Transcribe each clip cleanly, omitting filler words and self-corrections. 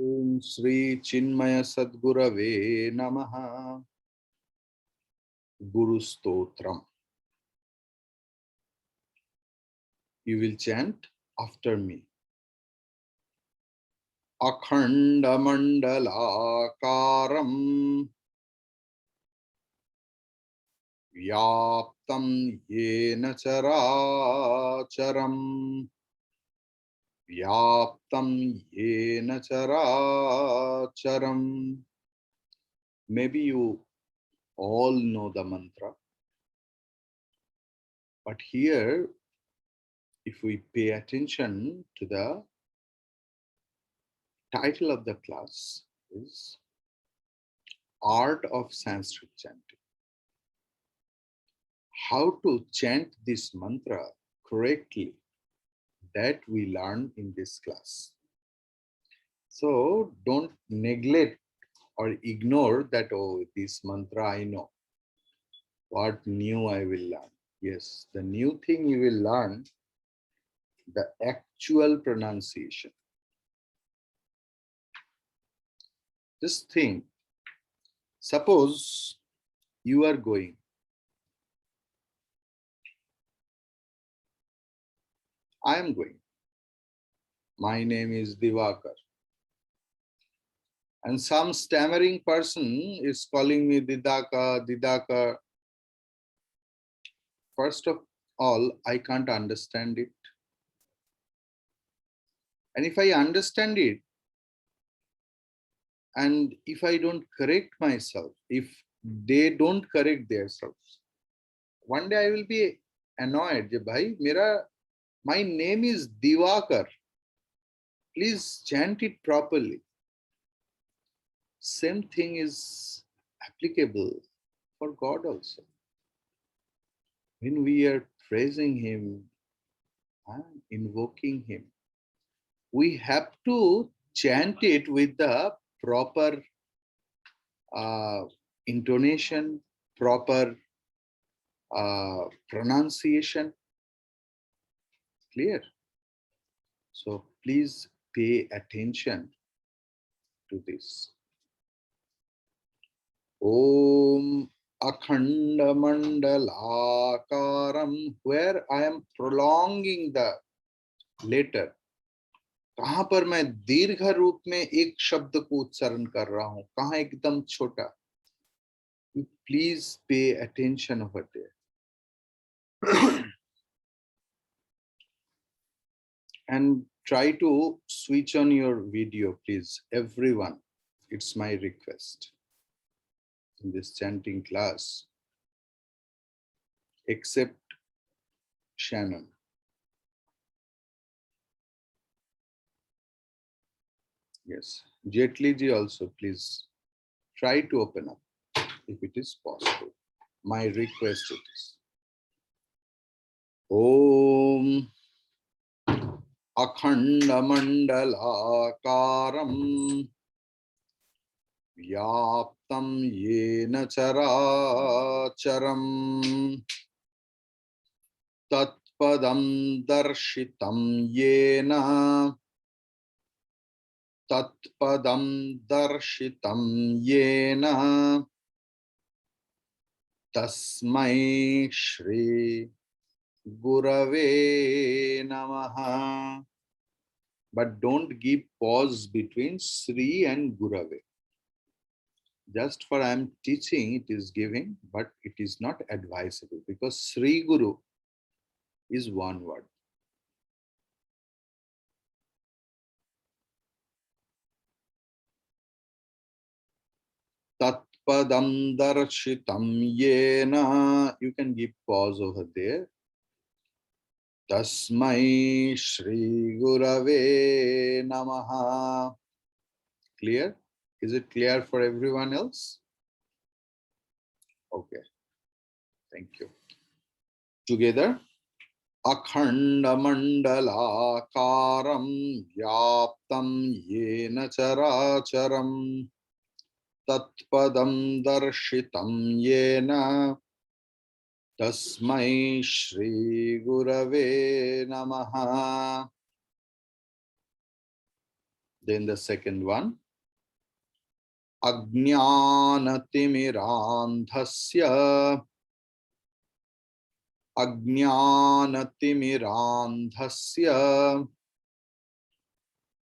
Om Shri Chinmaya Sadgurave Namaha. Guru Stotram. You will chant after me. Akhanda Mandalakaram Vyaptam Yena Characharam Vyaptam Yena Characharam. Maybe you all know the mantra, but here, if we pay attention to the title of the class is Art of Sanskrit Chanting. How to chant this mantra correctly, that we learn in this class. So don't neglect or ignore that, oh, this mantra I know. What new I will learn? Yes, the new thing you will learn, the actual pronunciation. Just think, suppose you are going. I am going. My name is Divakar. And some stammering person is calling me Didaka, Didaka. First of all, I can't understand it. And if I understand it, and if I don't correct myself, if they don't correct themselves, one day I will be annoyed. Bhai, my name is Divakar. Please chant it properly. Same thing is applicable for God also. When we are praising Him, invoking Him, we have to chant it with the proper intonation, proper pronunciation. Clear? So please pay attention to this. Om Akhanda Mandalakaram, where I am prolonging the letter. कहां पर मैं दीर्घ रूप में एक शब्द को उच्चारण कर रहा हूं, कहां एकदम छोटा. Please pay attention over there. And try to switch on your video, please, everyone. It's my request in this chanting class, except Shannon. Yes, Jetli ji also, please try to open up if it is possible. My request it is. Om Akhanda Mandalakaram Vyaptam Yena Characharam Tatpadam Darshitam Yena Tatpadam Darshitam Yena Tasmai Shri Gurave Namaha. But don't give pause between Sri and Gurave. Just for I am teaching, it is giving, but it is not advisable because Sri Guru is one word. Tatpadam darshitam yena. You can give pause over there. Tasmai Shri Gurave Namaha. Clear? Is it clear for everyone else? Okay. Thank you. Together. Akhanda Mandalakaram Vyaptam Yena Characharam Tatpadam Darshitam Yena Tasmai Shri Gurave Namaha. Then the second one, Ajnanatimirandhasya. Ajnanatimirandhasya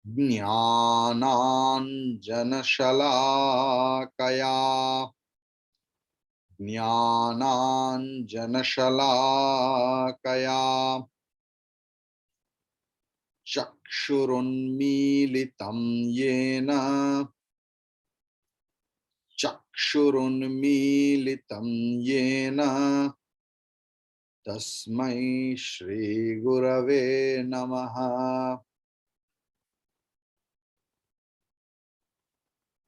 Jnananjanashalakaya. Jnananjanashalakaya Chakshurunmilitam yena. Chakshurunmilitam yena Tasmai Shri Gurave Namaha.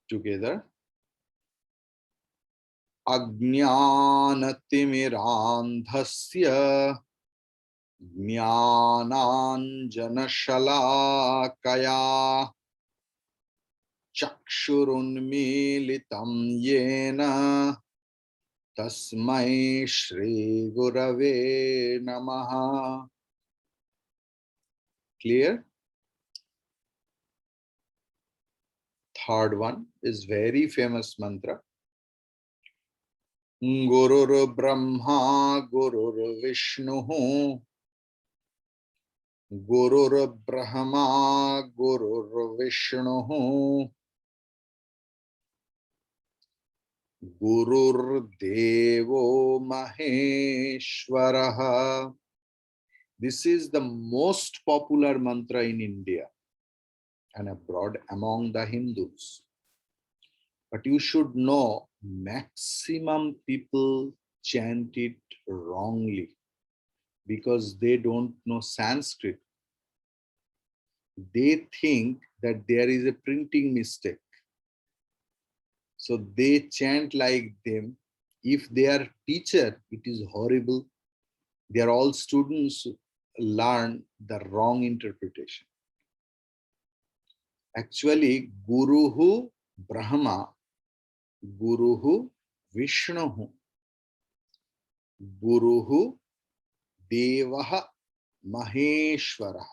Together. Ajnanatimirandhasya Jnananjanashalakaya Chakshurunmilitam yena Tasmai Shri Gurave Namaha. Clear? Third one is very famous mantra. Gurur Brahma Gurur Vishnu Gurur Brahma Gurur Vishnu Gurur Devo Maheshwaraha. This is the most popular mantra in India and abroad among the Hindus. But you should know, maximum people chant it wrongly because they don't know Sanskrit. They think that there is a printing mistake. So they chant like them. If they are teacher, it is horrible. They are all students learn the wrong interpretation. Actually, Guruhu Brahma, Guruhu Vishnuhu, Guruhu Devaha Maheshwara.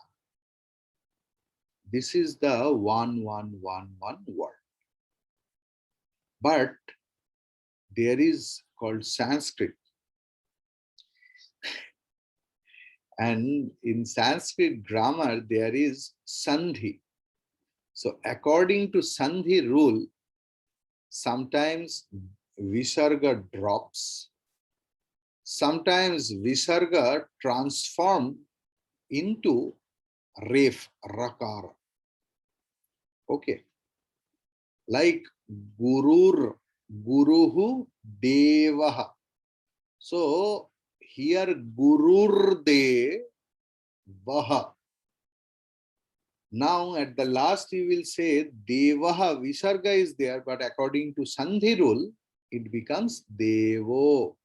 This is the 1111 word. But there is called Sanskrit. And in Sanskrit grammar, there is Sandhi. So according to Sandhi rule, sometimes Visarga drops, sometimes Visarga transformed into Ref, Rakara. Okay. Like Gurur, Guruhu Devaha. So here Gurur Devaha. Now at the last you will say Devaha, Visarga is there, but according to Sandhi rule, it becomes Devo.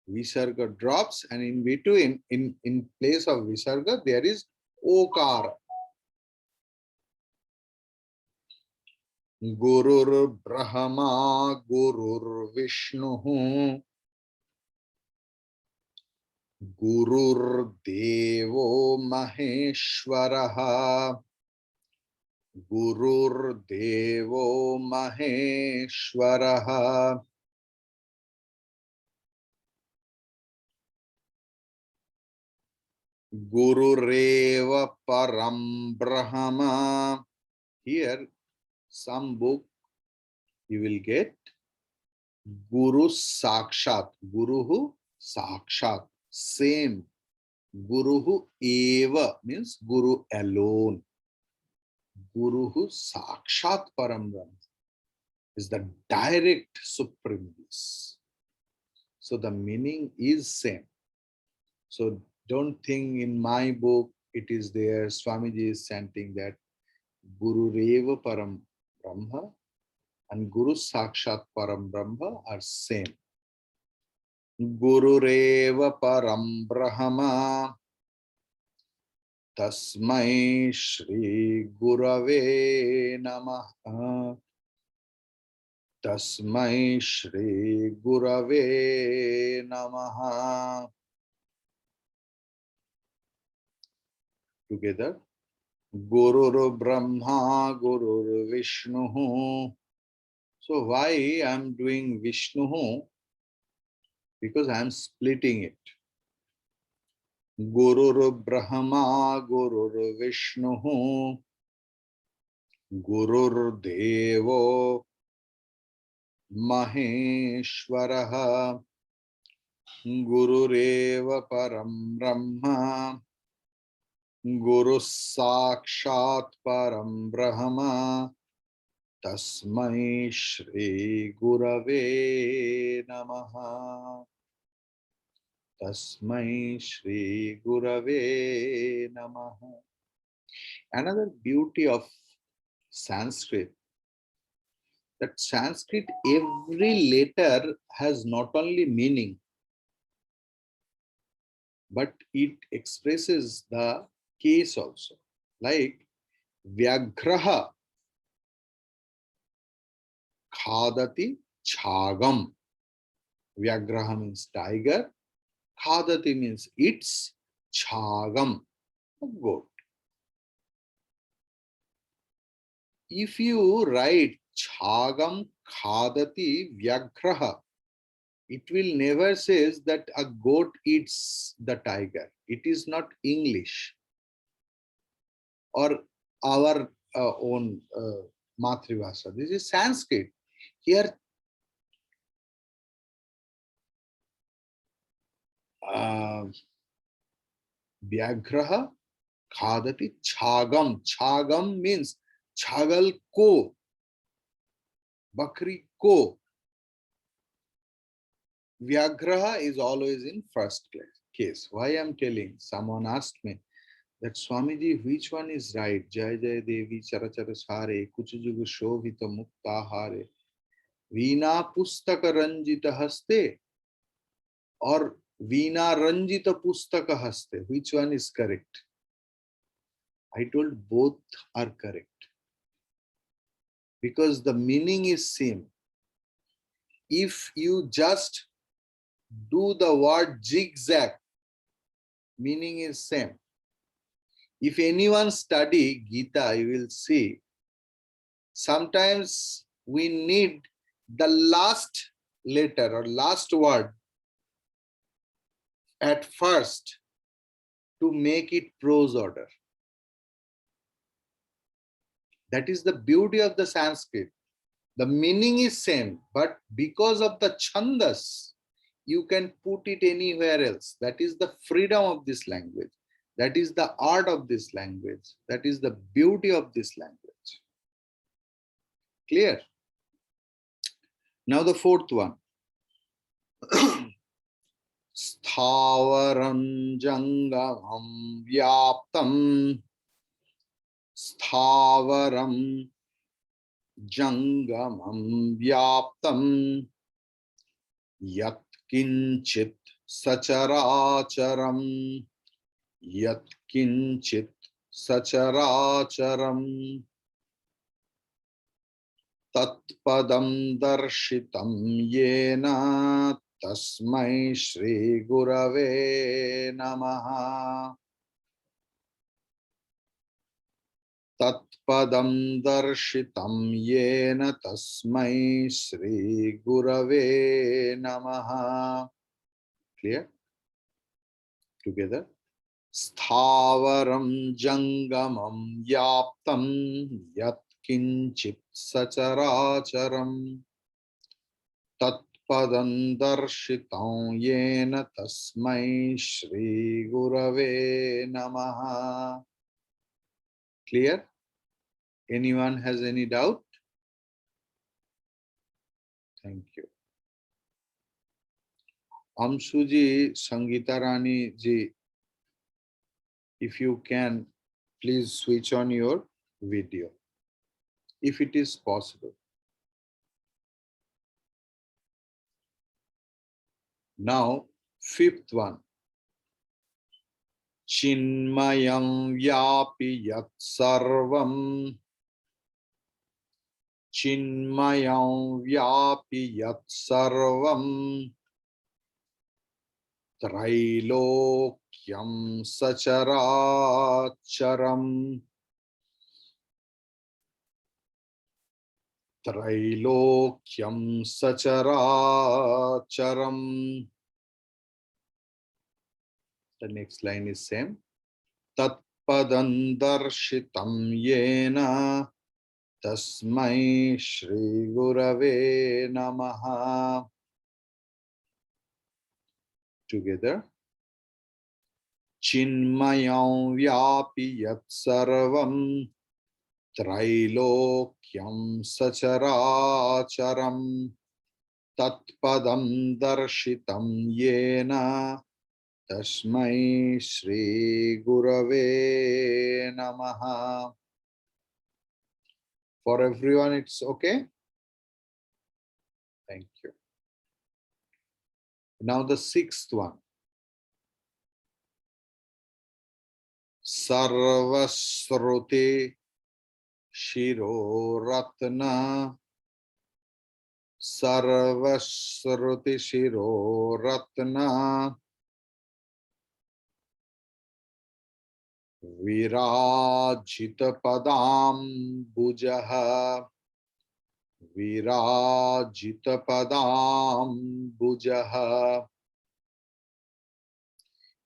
Visarga drops, and in between, in place of Visarga, there is Okara. Gurur Brahma, Gurur Vishnu, Gurur Devo Maheshwaraha, Gurur Devo Maheshwaraha. Gurureva Param Brahma. Here, some book you will get Guru Sakshat. Guruhu Sakshat. Same. Guruhu Eva means Guru alone. Guruhu Sakshat Param Brahma is the direct supreme bliss. So the meaning is same. So don't think in my book it is there. Swamiji is chanting that Guru Reva Param Brahma and Guru Sakshat Param Brahma are same. Guru Reva Param Brahma Tasmai Shri Gurave Namaha. Tasmai Shri Gurave Namaha. Together. Gurur Brahma, Gurur Vishnu. So why I am doing Vishnu? Because I am splitting it. Gurur Brahma, Gurur Vishnu, Gurur Devo Maheshwaraha, Gurureva Param Brahma, Guru Sakshat Param Brahma, Tasmai Shri Gurave Namaha. Tasmai Shri Gurave Namaha. Another beauty of Sanskrit, that Sanskrit, every letter has not only meaning, but it expresses the case also. Like Vyagraha Khadati Chagam. Vyagraha means tiger, Khadati means it's, Chagam, goat. If you write Chagam Khadati Vyagraha, it will never says that a goat eats the tiger. It is not English or our own Matrivasa. This is Sanskrit. Here, Vyagraha Khadati Chagam. Chagam means Chagal ko, Bakri ko. Vyagraha is always in first case. Why I am telling? Someone asked me that Swamiji, which one is right? Jai Jai Devi Charachara Sare, Kuchujugu Shovita Mukta Hare, Veena Pustaka Ranjita Haste, or Veena Ranjita Pustaka Haste. Which one is correct? I told both are correct. Because the meaning is same. If you just do the word zigzag, meaning is same. If anyone study Gita, you will see sometimes we need the last letter or last word at first to make it prose order. That is the beauty of the Sanskrit. The meaning is same, but because of the chandas, you can put it anywhere else. That is the freedom of this language. That is the art of this language. That is the beauty of this language. Clear? Now the fourth one. Sthavaram jangamam vyaptam. Sthavaram jangamam vyaptam. Yat kinchit sacharacharam. Yat kinchit sacharacharam. Tat padam darshitam yena tasmai Shri Gurave Namaha. Tat padam darshitam yena tasmai Shri Gurave Namaha. Clear? Together. Sthavaram jangamam yaptam yat kinchit sacharacharam tat padam darshitam yena tasmai Shri Gurave Namaha. Clear? Anyone has any doubt? Thank you. Amshuji, Sangeeta Rani ji, if you can, please switch on your video, if it is possible. Now, fifth one. Chinmayam Vyapi Yat Sarvam. Chinmayam Vyapi Yat Sarvam. Trailokyam Sacharacharam. त्रैलोक्यं सचराचरम. The next line is same. तत्पदं दर्शितं येन तस्मै श्री गुरवे नमः. Together. चिन्मयं व्यापि यत्सर्वं त्रैलोक्यं सचराचरं तत्पदं दर्शितं येन तस्मै श्री गुरवे नमः. For everyone it's okay? Thank you. Now the sixth one. Sarvasruti Shiro Ratna. Sarvasruti Shiro Ratna Virajita Padam Bujaha. Virajita Padam Bujaha.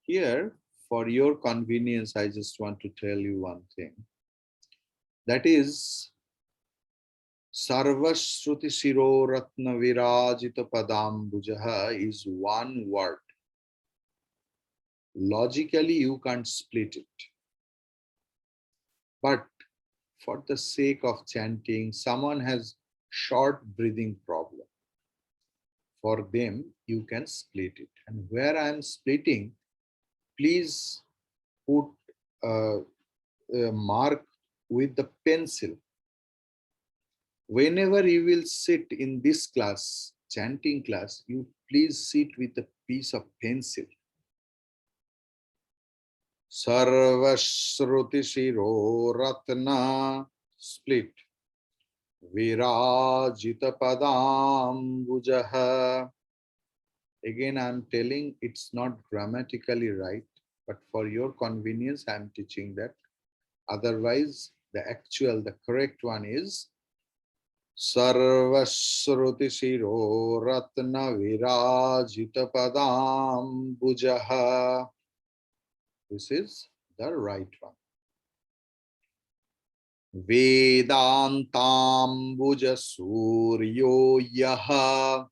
Here, for your convenience, I just want to tell you one thing. That is, Sarvashruti Shiro Ratna Virajita Padam Bujaha is one word. Logically, you can't split it. But for the sake of chanting, someone has short breathing problem. For them, you can split it. And where I am splitting, please put a mark with the pencil. Whenever you will sit in this class, chanting class, you please sit with a piece of pencil. Sarvashruti Shiro Ratna, split. Virajita Padam Bujaha. Again, I am telling it's not grammatically right, but for your convenience, I am teaching that. Otherwise, the correct one is Sarvashruti Shiro Ratna Virajita Padam Bujaha. This is the right one. Vedantam Buja Suryo Yaha.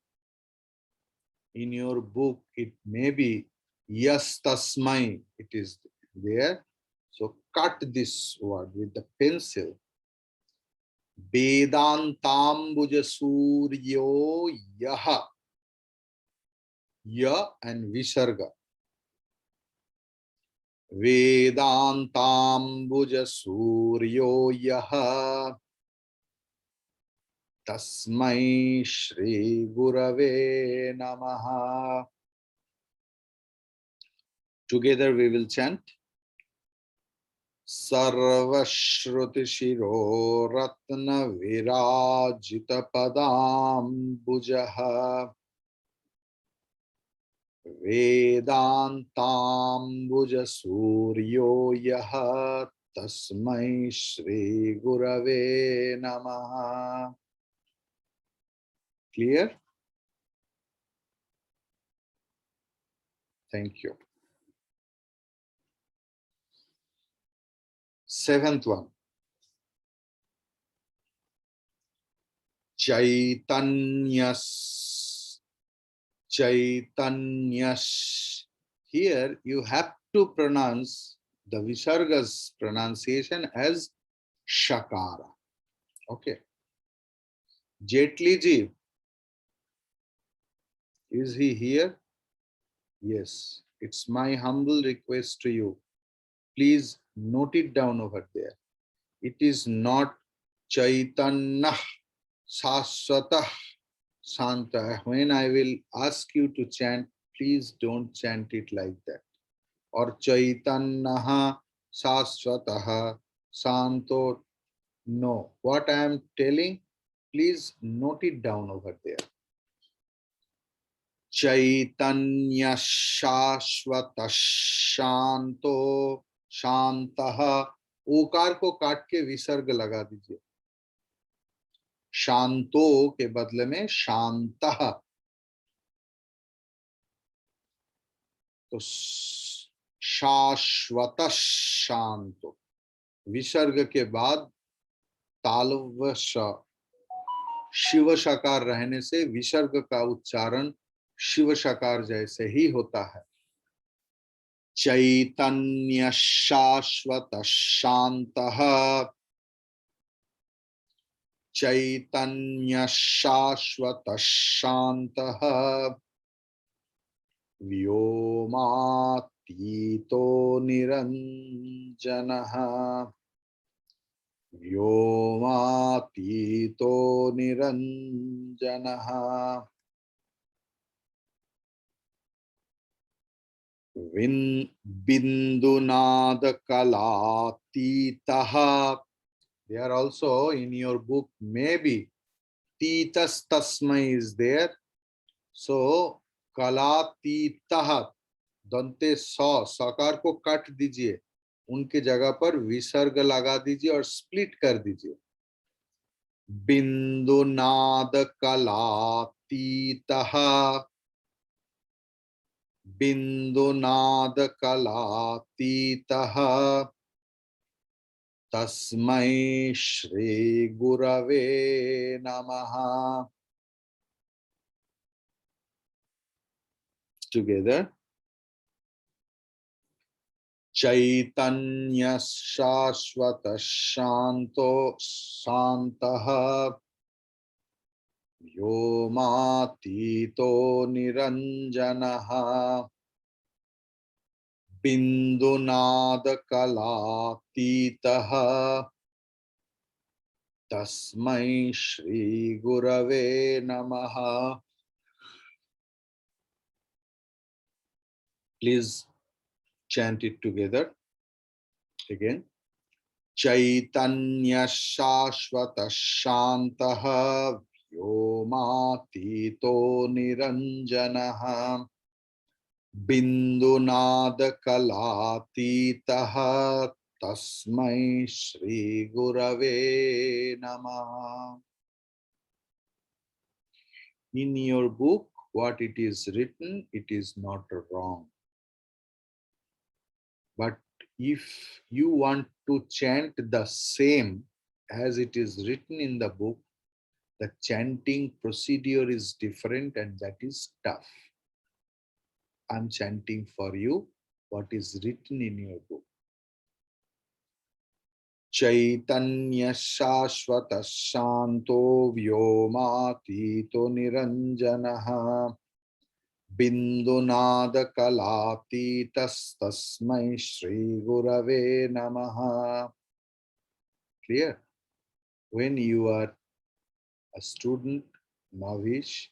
In your book, it may be Yas Tasmai. It is there. So cut this word with the pencil. Vedantam Buja Suryo Yaha. Ya and Visarga. Vedantam Buja Suryo Yaha. Tasmai Shri Gurave Namaha. Together we will chant. Sarvashruti Shiro Ratna Virajita Padam Bujaha. Vedantam Buja Suryo Yaha. Tasmai Shri Gurave Namaha. Clear? Thank you. Seventh one. Chaitanyas. Chaitanyas. Here you have to pronounce the Visarga's pronunciation as Shakara. Okay. Jetli ji. Is he here? Yes. It's my humble request to you. Please note it down over there. It is not Chaitanya Saswatah Santa. When I will ask you to chant, please don't chant it like that. Or Chaitanya Saswatah Santo. No. What I am telling, please note it down over there. Chaitanya Shashvata Shanto Shantaha. ओकार को काट के विसर्ग लगा दीजिए. शांतो के बदले में शांतः। तो शाश्वत शांतो, विसर्ग के बाद तालव्य श, शिव शकार रहने से विसर्ग का उच्चारण शिव शकार जैसे ही होता है। चैतन्य शाश्वत शांतः, चैतन्य शाश्वत शांतः, व्योमातीतो निरंजनः, व्योमातीतो निरंजनः, बिंदुनाद कलातीतः। They are also in your book, maybe Titas Tasmai is there. So Kalatitah, दंते सकार को काट दीजिए, उनके जगह पर विसर्ग लगा दीजिए और स्प्लिट कर दीजिए। बिंदुनाद कलातीतः, बिंदुनाद कलातीतः, तस्मै श्री गुरवे नमः। Together. चैतन्य शाश्वत शांतो शांतः, व्योमातीतो निरंजनः, बिंदुनाद कलातीतः, तस्मै श्री गुरवे नमः। Please chant it together again. Chaitanya Shashvata Shantaha, Vyomatito Niranjanaha, Bindunada Kalatitaha, Tasmai Shri Gurave Namaha. In your book, what it is written, it is not wrong. But if you want to chant the same as it is written in the book, the chanting procedure is different and that is tough. I'm chanting for you what is written in your book. Chaitanya Shashvata Shanto Vyomatito Niranjanaha, Bindunada Kalatitas Tasmai Shri Gurave Namaha. Clear? When you are a student, novice,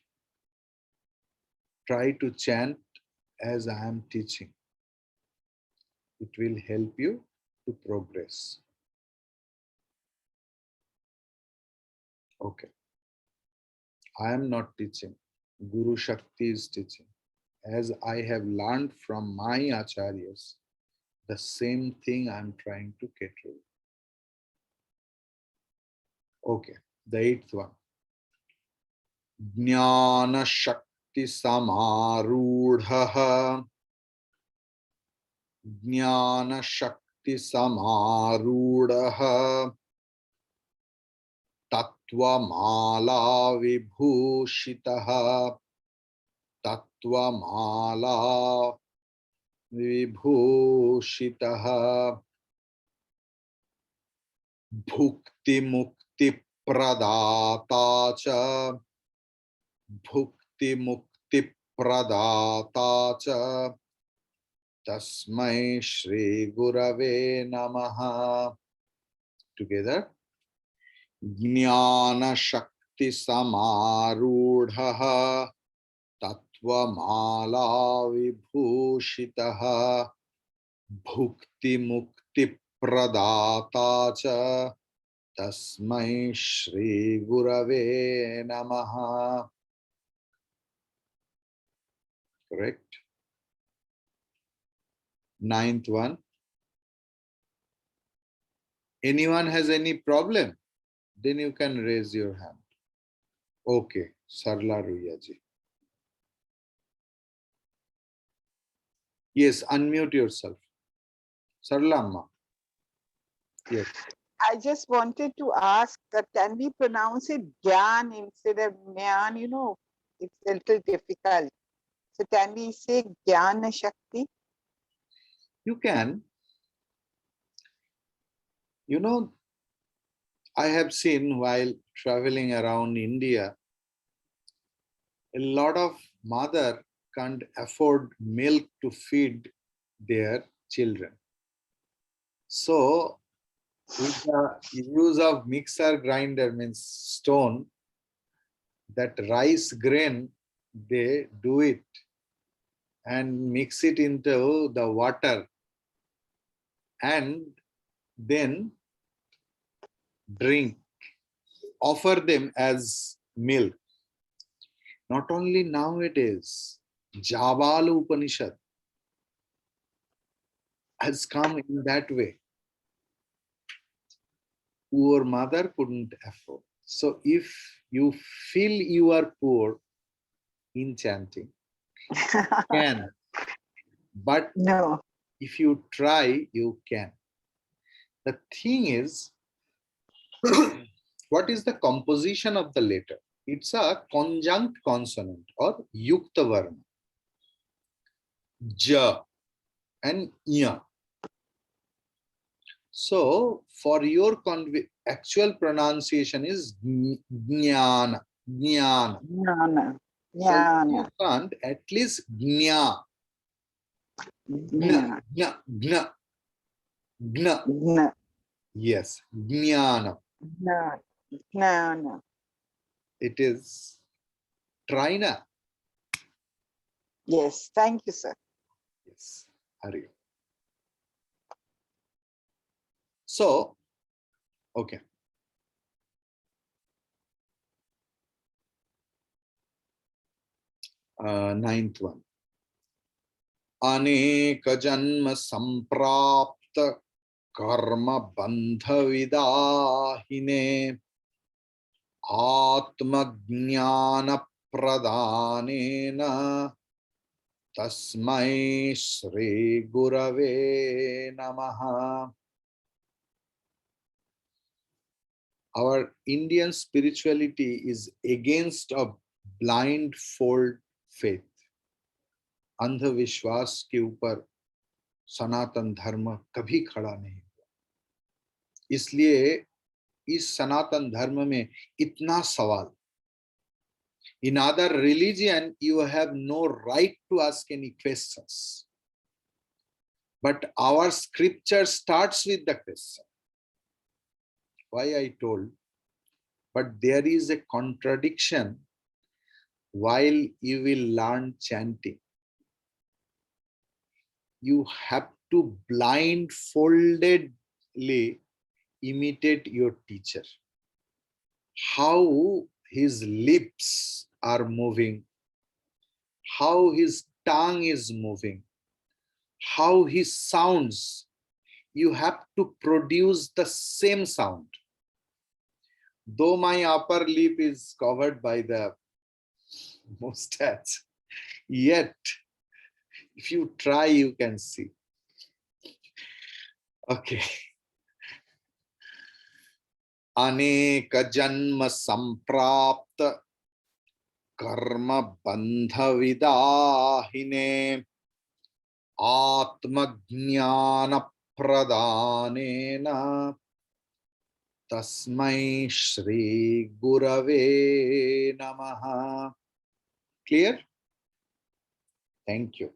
try to chant as I am teaching. It will help you to progress. Okay. I am not teaching. Guru Shakti is teaching. As I have learned from my acharyas, the same thing I am trying to cater. Okay. The eighth one. Jnana Shakti Samarudhaha, Jnana Shakti Samarudhaha, Tattvamala Vibhushitaha, Tattvamala Vibhushitaha, Bhukti Mukti Pradata cha, Bhukti Mukti Pradata cha, Tasmai Shri Gurave Namaha. Together. Jnana Shakti Samarudhaha, Tattvamala Vibhushitaha, Bhukti Mukti Pradata cha, Tasmai Shri Gurave Namaha. Correct? Ninth one. Anyone has any problem? Then you can raise your hand. Okay, Sarla Ruya ji. Yes, unmute yourself. Sarla Amma. Yes. I just wanted to ask, can we pronounce it Gyan instead of Myan? You know, it's a little difficult. So can we say Jnana Shakti? You can. You know, I have seen while traveling around India, a lot of mother can't afford milk to feed their children. So with the use of mixer grinder, means stone, that rice grain, they do it and mix it into the water and then drink, offer them as milk. Not only nowadays, Javalu Upanishad has come in that way. Poor mother couldn't afford. So if you feel you are poor in chanting, can. But No. if you try, you can. The thing is, what is the composition of the letter? It's a conjunct consonant or yukta varna. Ja and ya. So for your actual pronunciation is jnana, jnana. Jnana. So if you Jnana. can't, at least jna, jna, Jnana. jna, jna, jna. Jnana. Yes, jnana. Jnana. It is trina. Yes, thank you, sir. Yes, Hari. So, okay. Ninth one. अनेक जन्म संप्राप्त कर्म बंध विदाहिने आत्मज्ञान प्रदानेन तस्मै श्री गुरवे नमः. Our Indian spirituality is against a blindfold faith. अंधविश्वास के ऊपर सनातन धर्म कभी खड़ा नहीं हुआ. इसलिए इस सनातन धर्म में इतना सवाल. In other religion, you have no right to ask any questions. But our scripture starts with the question. Why I told? But there is a contradiction while you will learn chanting. You have to blindfoldedly imitate your teacher. How his lips are moving, how his tongue is moving, how he sounds. You have to produce the same sound. Though my upper lip is covered by the mustache, yet if you try, you can see. Okay. अनेक जन्म संप्राप्त कर्म बंध विदाहिने आत्मज्ञान प्रदानेन तस्मै श्री गुरवे नमः. Clear? Thank you.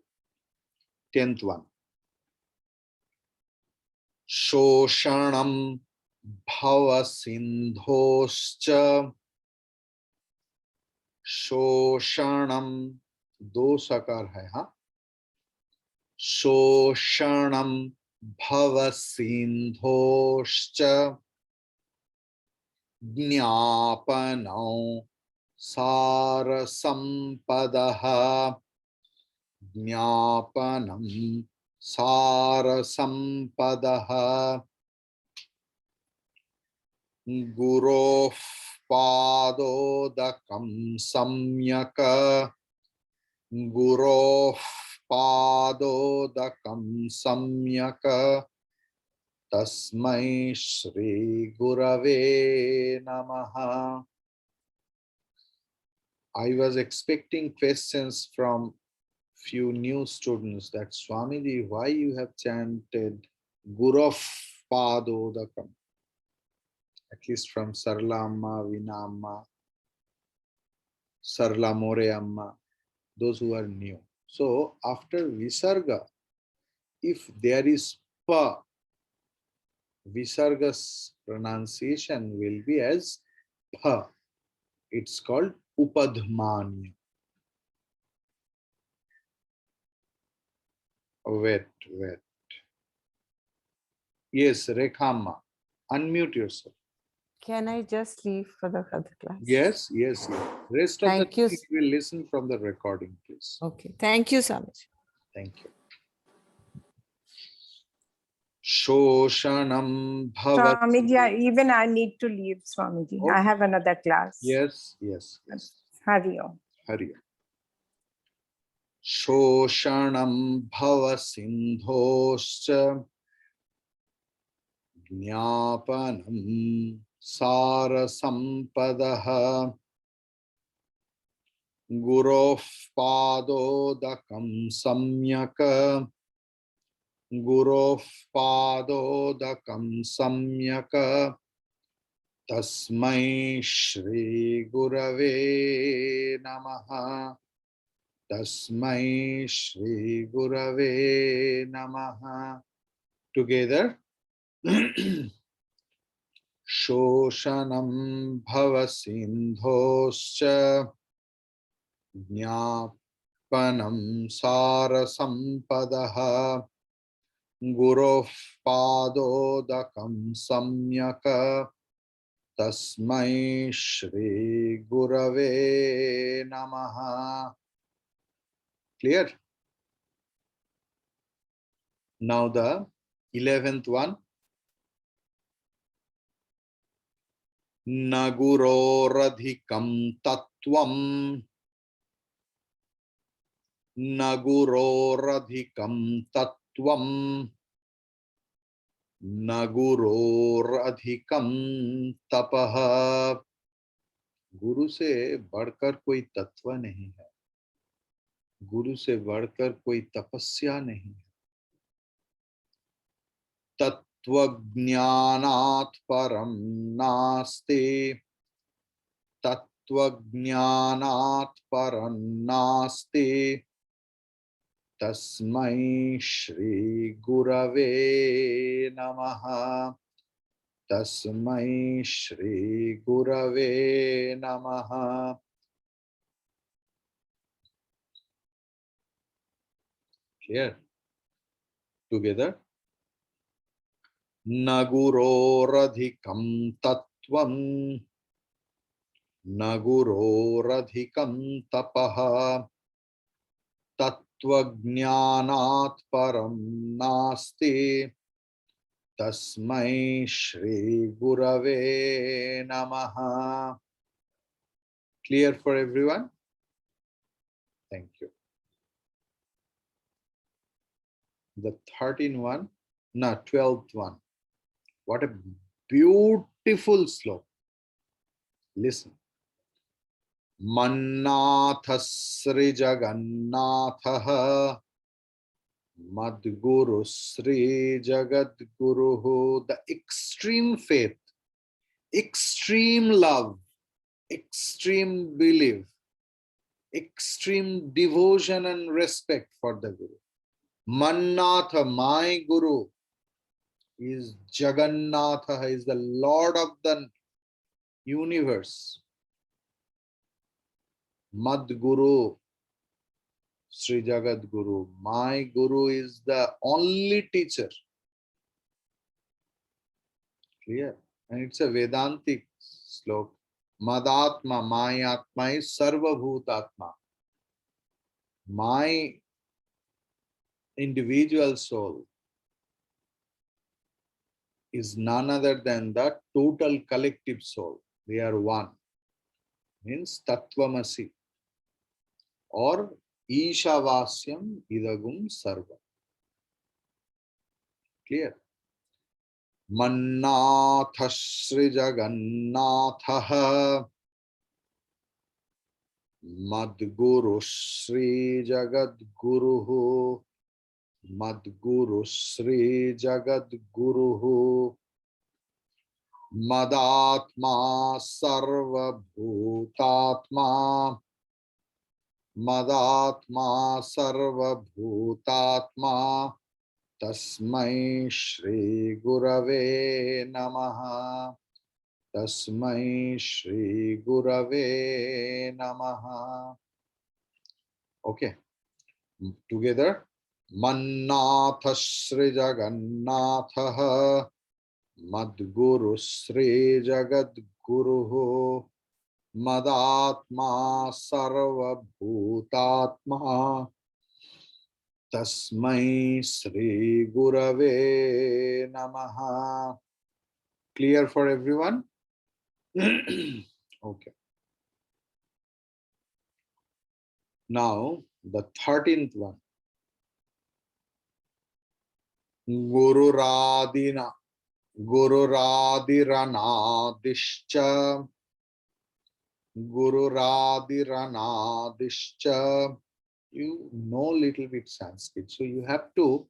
10th one. शोषणं भवसिन्धोश्च. शोषणं दो सकार है. हाँ, शोषणं भवसिन्धोश्च ज्ञापनौ सारसम्पदः. ज्ञापनं सारसम्पदः. गुरोः padodakam samyaka guroh padodakam samyaka tasmai Shri Gurave Namaha. I was expecting questions from few new students that Swamiji, why you have chanted Guroh Padodakam? At least from Sarla Amma, Veena Amma, Sarla More Amma, those who are new. So after Visarga, if there is Pa, Visarga's pronunciation will be as Pa. It's called Upadmanya. Wait. Yes, Rekhamma, unmute yourself. Can I just leave for the other class? Yes. Rest of the Thank you. thing you will listen from the recording, please. Okay. Thank you, Swamiji. Thank you. Shoshanam bhavat. Swamiji, even I need to leave, Swamiji. I Okay. have another class. Yes. Hari Om. Hari Om. Shoshanam bhava sindhoscha jnapanam sara sampadaha guroh padodakam samyaka guroh padodakam samyaka tasmai Shri Gurave Namaha. Tasmai Shri Gurave Namaha. Together. Shoshanam bhava sindhoscha jnapanam sara sampadaha guroh padodakam samyaka tasmai Shri Gurave Namaha. Clear? Now the 11th one. Naguroradhikam tattvam. Naguroradhikam tattvam. Naguroradhikam tapaha. गुरु से बढ़कर कोई तत्व नहीं है, गुरु से बढ़कर कोई तपस्या नहीं है. तत्वज्ञानात् परम नास्ति, तत्वज्ञानात् परम नास्ति, तस्मै श्री गुरवे नमः. तस्मै श्री गुरवे नमः. Clear? Together. Naguroradhikam tattvam, naguroradhikam tapaha, tattvajnanat param nasti, tasmai Shri Gurave Namaha. Clear for everyone? Thank you. The 13th one, no, 12th one. What a beautiful slope. Listen. Mannath Sri Jagannatha Madguru Sri Jagadguruhu. The extreme faith, extreme love, extreme belief, extreme devotion and respect for the Guru. Mannatha, my Guru, is Jagannatha, is the Lord of the universe. Madguru, Sri Jagadguru. My Guru is the only teacher. Clear? And it's a Vedantic sloka. Madatma, my Atma is Sarva Bhutatma. My individual soul is none other than the total collective soul. They are one. means Tattvamasi, or Ishavasyam Idagum Sarva. Clear? Mannath Shri Jagannatha Madguru Shri Jagadguruhu Madguru Shri Jagadguruhu Madatma Sarva Bhutatma Madatma Sarva Bhutatma Tasmai Shri Gurave Namaha Tasmai Shri Gurave Namaha. Okay, together. Mannath Shri Jagannatha Madguru Shri Jagadguruhu Madatma Sarva Bhutatma Tasmai Shri Gurave Namaha. Clear for everyone? Okay. Now the 13th one. Guru Radina Guru Radiranadischa Guru Radiranadischa. You know little bit Sanskrit, so you have to,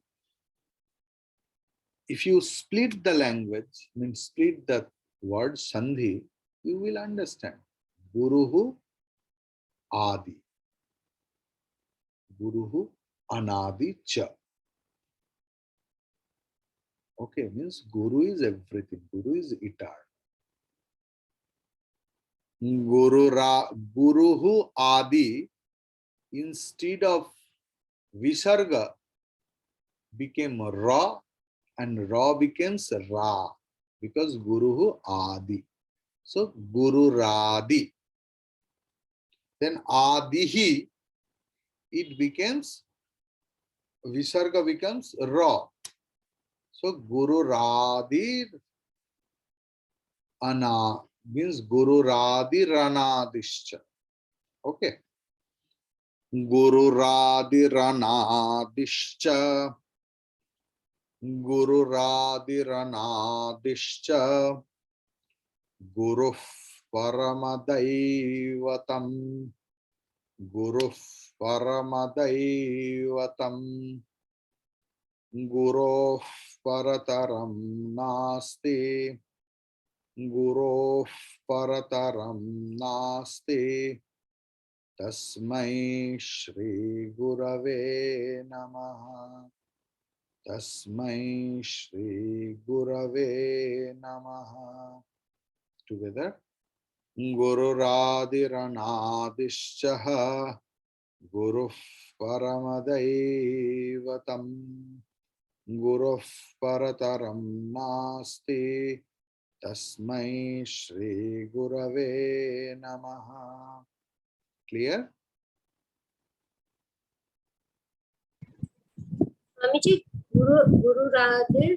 if you split the language, means split the word Sandhi, you will understand. Guruhu Adi. Guruhu Anadi Cha. Okay, means Guru is everything. Guru is eternal. Guruhu Adi, instead of Visarga, became Ra, and Ra becomes Ra, because Guruhu Adi. So Guru Radi. Then Adihi, it becomes, Visarga becomes Ra. So Guru Radi Ana means Guru Radi Ranadischa. Okay. Guru Radi Ranadischa. Guru Radi Ranadischa. Guru Paramadaivatam. Guru Paramadaivatam. Guru Parataram Nasti. Guru Parataram Nasti. Tasmai Shri Gurave Namaha. Tasmai Shri Gurave Namaha. Together. Guru Radiranadischaha Guru Paramadaivatam Guru Parataram Nasti Tasmai Shri Gurave Namaha. Clear? Swami ji, गुरु राधे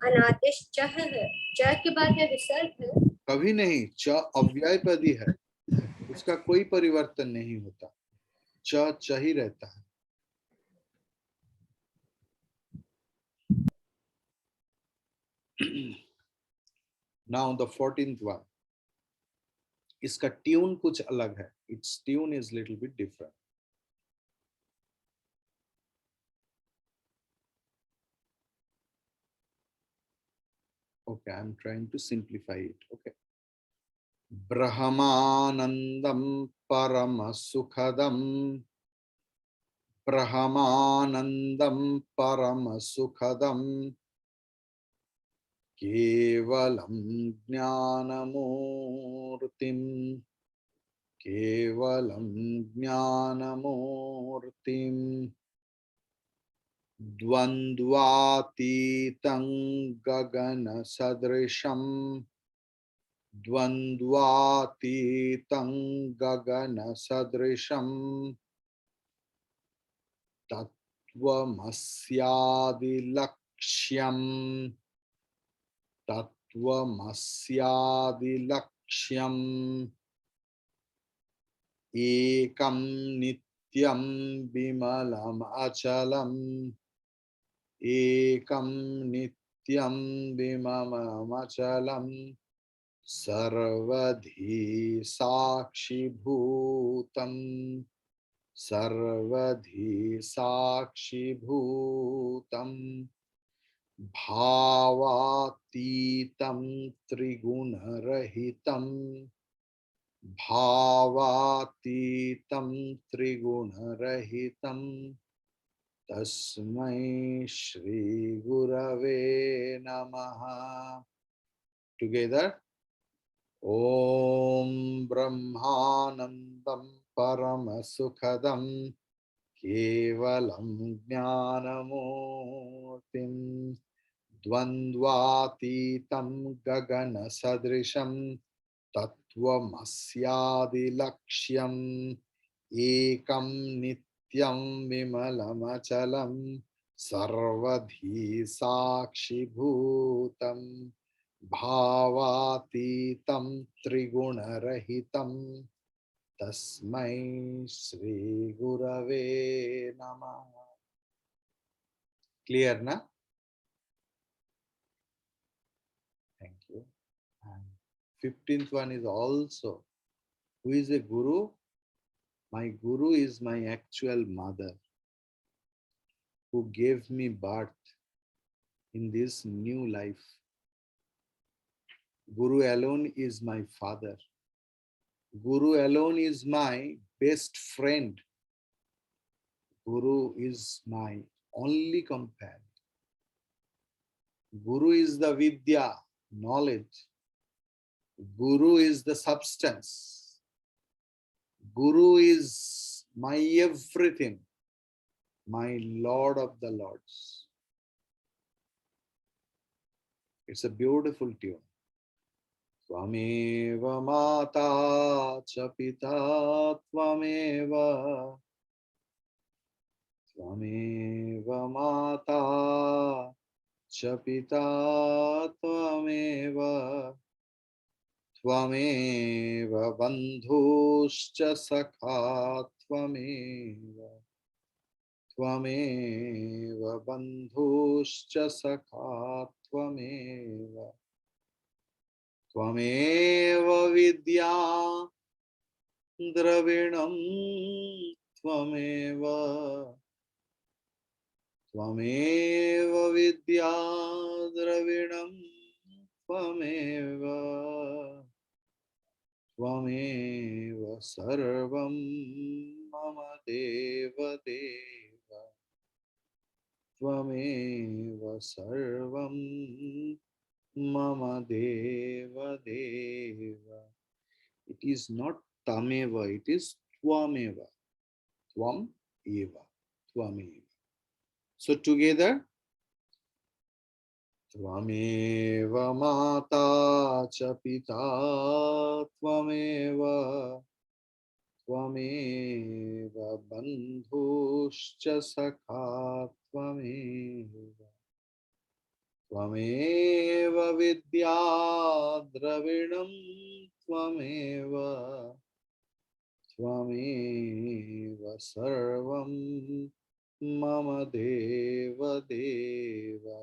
अनादेश चह है, च के बाद में विसर्ग है। कभी नहीं, च अव्यय पदी है, उसका कोई परिवर्तन नहीं होता, च ही रहता है। Now the 14th one. इसका ट्यून कुछ अलग है. Its tune is little bit different. Okay, I'm trying to simplify it. Okay. Brahmanandam Paramasukhadam. Brahmanandam Paramasukhadam. Kevalam Jnanamurtim. Kevalam Jnanamurtim. Dvandvatitam Gagana Sadrisham. Dvandvatitam Gagana Sadrisham. Tattvamasyadi Lakshyam. Tattvamasyadi Lakshyam. एकं नित्यं विमलम् अचलम् एकं नित्यं विमलमचलम् सर्वधी साक्षिभूतम् सर्वधी साक्षिभूतम् भावातीतं त्रिगुणरहितम् भावातीतं त्रिगुणरहितम् तस्मै श्री गुरवे नमः. Together. Om Brahmanandam Paramasukadam Kevalam Jnanamurtim Dvandvatitam Gagana Sadrisham Tattvamasyadilaksham Ekam Nityam Vimalamachalam Sarvadhi Sakshibhutam भावातीतं त्रिगुणरहितं तस्मै श्री गुरवे नमः. Clear, na? Thank you. And 15th one is also, who is a guru? My guru is my actual mother who gave me birth in this new life. Guru alone is my father. Guru alone is my best friend. Guru is my only companion. Guru is the vidya, knowledge. Guru is the substance. Guru is my everything, my Lord of the Lords. It's a beautiful tune. Tvameva mata cha pita tvameva. Tvameva mata cha pita tvameva. Tvameva bandhuscha sakha tvameva. Tvameva bandhuscha sakha tvameva. Tvameva vidya dravinam tvameva. Tvameva vidya dravinam tvameva. Tvameva sarvam mama deva deva. Tvameva sarvam mama deva deva. It is not tameva, it is tvameva. Tvam eva. Tvameva. So together, Tvameva mata cha pita tvameva. Tvameva bandhuscha sakha tvameva. Tvameva vidya dravinam tvameva. Tvameva sarvam mama deva deva.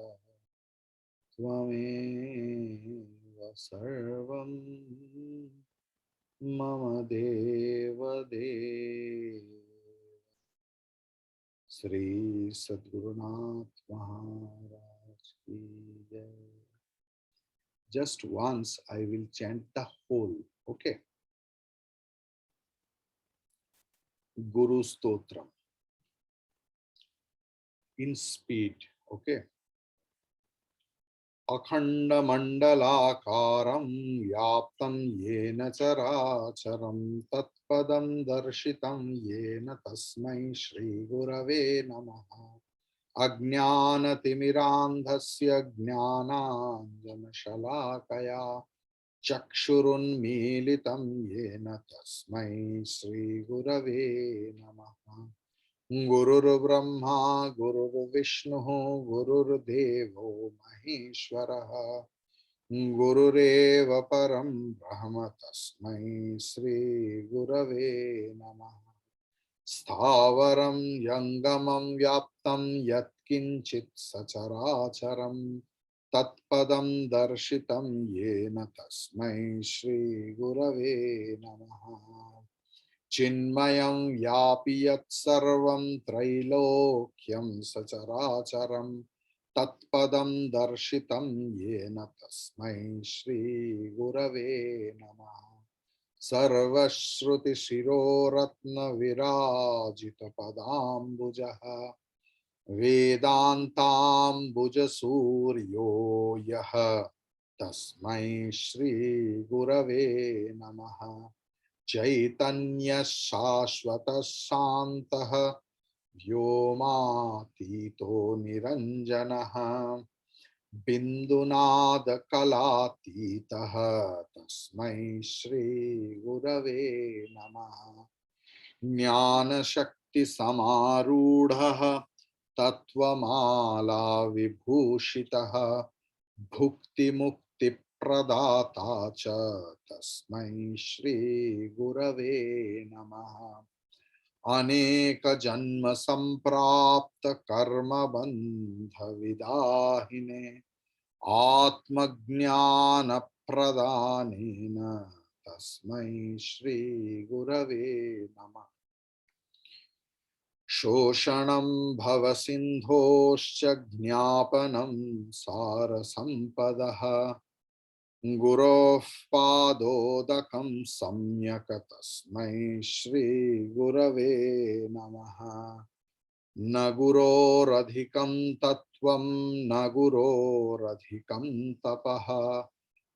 Tvameva sarvam mama deva deva. Sri Sadgurunath Maharaj ki jai. Just once I will chant the whole, okay? Guru Stotram. In speed, okay? Akhanda mandalakaram vyaptam yena characharam tatpadam darshitam yena tasmai Shri Gurave Namaha. Ajnanatimmirandhasya jnananjanashalakaya chakshurunmilitam yena tasmai Shri Gurave Namaha. Gurur Brahma, Gurur Vishnu, Gurur Devo Maheshwaraha, गुरुरेव परं ब्रह्म तस्मै श्री गुरवे नमः। स्थावरं यंगमं व्याप्तं यत्किंचित् सचराचरं तत्पदं दर्शितं येन तस्मै श्री गुरवे नमः। चिन्मयं व्यापि यत्सर्वं त्रैलोक्यं सचराचरं तत्पदं दर्शितं येन तस्मै श्री गुरवे नमः। सर्वश्रुतिशिरोरत्नविराजितपदाम्बुजः वेदान्ताम्बुजसूर्यो यः तस्मै श्रीगुरवे नमः। चैतन्यः शाश्वतः शान्तः व्योमातीतो निरञ्जनः बिन्दुनादकलातीतः तस्मै श्रीगुरवे नमः। ज्ञानशक्तिसमारूढः तत्त्वमाला विभूषितः भुक्तिमुक्तिप्रदाता च तस्मै श्रीगुरवे नमः। अनेकजन्म सम्प्राप्त कर्मबन्ध विदाहिने आत्मज्ञानप्रदानेन तस्मै श्रीगुरवे नमः। शोषणं भवसिन्धोश्च ज्ञापनं सारसम्पदः गुरोः पादोदकं सम्यक् तस्मै श्रीगुरवे नमः। न गुरोरधिकं तत्त्वं न गुरोरधिकं तपः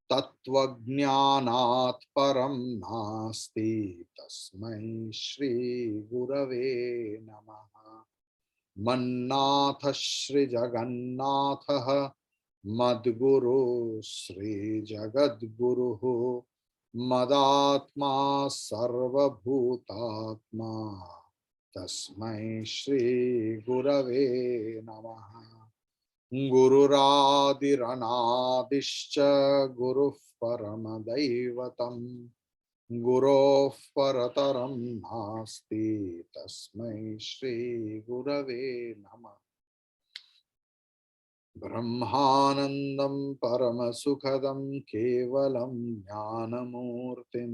तत्त्वज्ञानात् परं नास्ति तस्मै श्रीगुरवे नमः। मन्नाथ श्रीजगन्नाथः मद्गुरु श्रीजगद्गुरुः मदात्मा सर्वभूतात्मा तस्मै श्रीगुरवे नमः। गुरुरादिरनादिश्च गुरुः परमदैवतं गुरोः परतरं नास्ति तस्मै श्रीगुरवे नमः। ब्रह्मानन्दं परमसुखदं केवलं ज्ञानमूर्तिं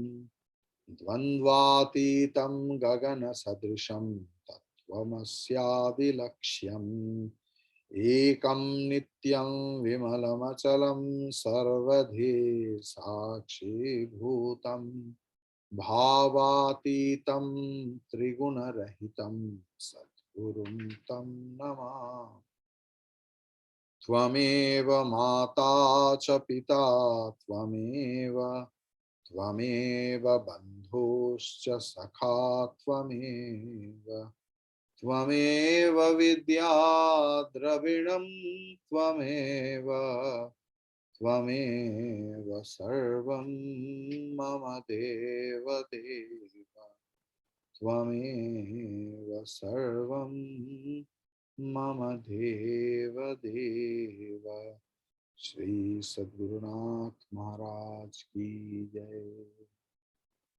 द्वन्द्वातीतं गगनसदृशं तत्त्वमस्यादिलक्ष्यम् एकं नित्यं विमलमचलं सर्वधी साक्षीभूतं भावातीतं त्रिगुणरहितं सद्गुरुं तं नमामि। त्वमेव माता च पिता त्वमेव बन्धुश्च सखा त्वमेव विद्या द्रविणं त्वमेव सर्वं मम देवदेव त्वमेव सर्वं मम देवदेव। श्री सद्गुरुनाथ महाराज की जय।